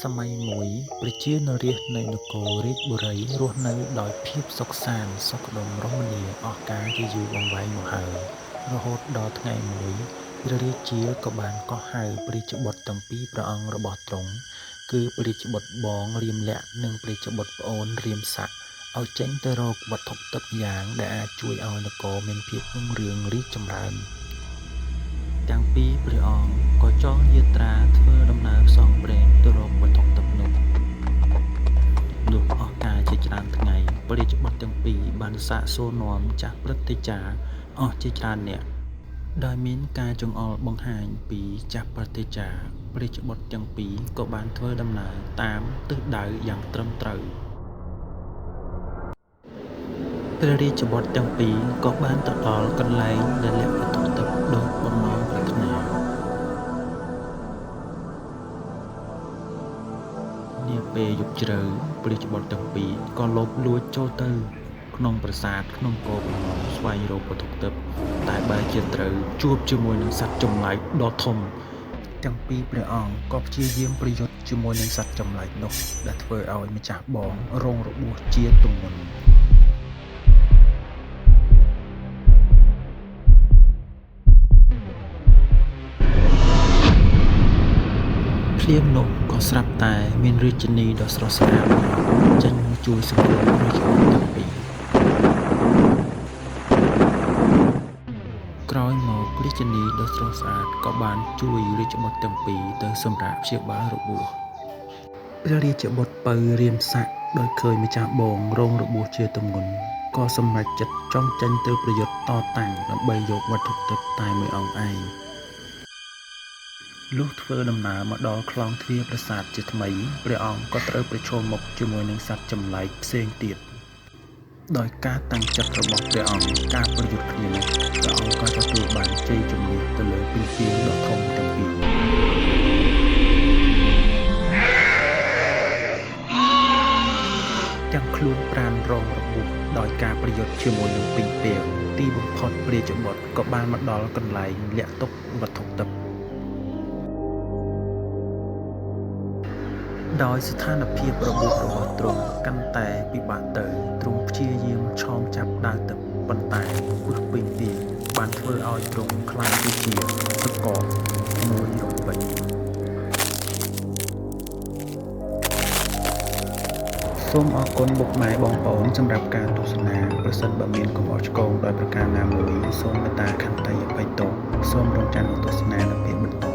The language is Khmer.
សម័យមួយប្រជានរាស្ត្រនៃនគររាជបុរីរស់នៅដោយភាពសុខសាន្តសុខដុមរមនាអស់កាលជាយូរអង្វែងមកហើយរហូតដល់ថ្ងៃមួយព្រះរាជាក៏បានកោះហៅព្រះរាជបុត្រទាំងពីរព្រះអង្គរបស់ទ្រង់គឺព្រះរាជបុត្របងរាមលក្សណ៍និងព្រះរាជបុត្រប្អូនរាមស័ក្តិឲ្យចេញទៅរកវត្ថុទិព្វយ៉ាងដែលអាចជួយឲ្យនគរមានភាពរុងរឿងរីកចម្រើនទាំងពីរព្រះអង្គក៏ចងយាត្រាធ្វើដំណើរផ្សងព្រេងទៅរកវត្ថុទិព្វនោះលុះអស់កាលជាច្រើនថ្ងៃព្រះរាជបុត្រទាំងពីរបានសាកសួរនាំចាស់ព្រឹទ្ធាចារ្យអស់ជាច្រើនអ្នកដោយមានការចង្អុលបង្ហាញពីចាស់ព្រឹទ្ធាចារ្យព្រះរាជបុត្រទាំងពីរក៏បានធ្វើដំណើរតាមទិសដៅយ៉ាងត្រឹមត្រូវព្រះរាជបុត្រទាំងពីរក៏បានទៅដល់កន្លែងដែលលាក់វត្ថុទិព្វដោយបំណងប្រាថ្នានាពេលយប់ជ្រៅព្រះរាជបុត្រទាំងពីរក៏លបលួចចូលទៅក្នុងប្រាសាទក្នុងគោលបំណងស្វែងរកវត្ថុទិព្វតែបែរជាត្រូវជួបជាមួយនឹងសត្វចម្លែកដ៏ធំទាំងពីរព្រះអង្គក៏ព្យាយាមប្រយុទ្ធជាមួយនឹងសត្វចម្លែកនោះដែលធ្វើឲ្យម្ចាស់បងរងរបួសជាទម្ងន់ភ្លាមនោះក៏ស្រាប់តែមានរាជិនីដ៏ស្រស់ស្អាតម្នាក់ចេញមកជួយសង្គ្រោះរាជបុត្រទាំងពីរក្រោយមករាជិនីដ៏ស្រស់ស្អាតក៏បានជួយរាជបុត្រទាំងពីរទៅសម្រាកព្យាបាលរបួសព្រះរាជបុត្រពៅរាមស័ក្តិដោយឃើញម្ចាស់បងរងរបួសជាទម្ងន់ក៏សម្រេចចិត្តចង់ចេញទៅប្រយុទ្ធតតាំងដើម្បីយកវត្ថុទិព្វតែមួយអង្គឯងលុះធ្វើដំណើរមកដល់ខ្លងទ្វារប្រាសាទជាថ្មីព្រះអង្គក៏ត្រូវប្រឈមមុខជាមួយនឹងសត្វចម្លែកផ្សេងទៀតដោយការតាំងចិត្តរបស់ព្រះអង្គការប្រយុទ្ធគ្នានេះព្រះអង្គក៏ទទួលបានជ័យជំនះទៅលើពីពីដ៏ធំទាំងពីរទាំងខ្លួនប្រាណរងរបួសដោយការប្រយុទ្ធជាមួយនឹងពីពីទីបំផុតព្រះរាជបុត្រក៏បានមកដល់កន្លែងលាក់ទុកវត្ថុទិព្វដោយស្ថានភាពរបួសរបស់ទ្រង់កាន់តែពិបាកទៅទ្រង់ព្យាយាមឆោមចាប់ដាវទឹកប៉ុន្តែពុះពេញទីបានធ្វើឲ្យទ្រង់ខ្លាចទៅជាសកលមួយរំពេចសូមអរគុណពុកម៉ែបងប្អូនសម្រាប់ការទស្សនាប្រសិនបើមានកំហុសឆ្គងដោយប្រការណាមួយសូមមេត្តាខន្តីអភ័យទោសសូមរងចាំទស្សនានៅពេលបន្ត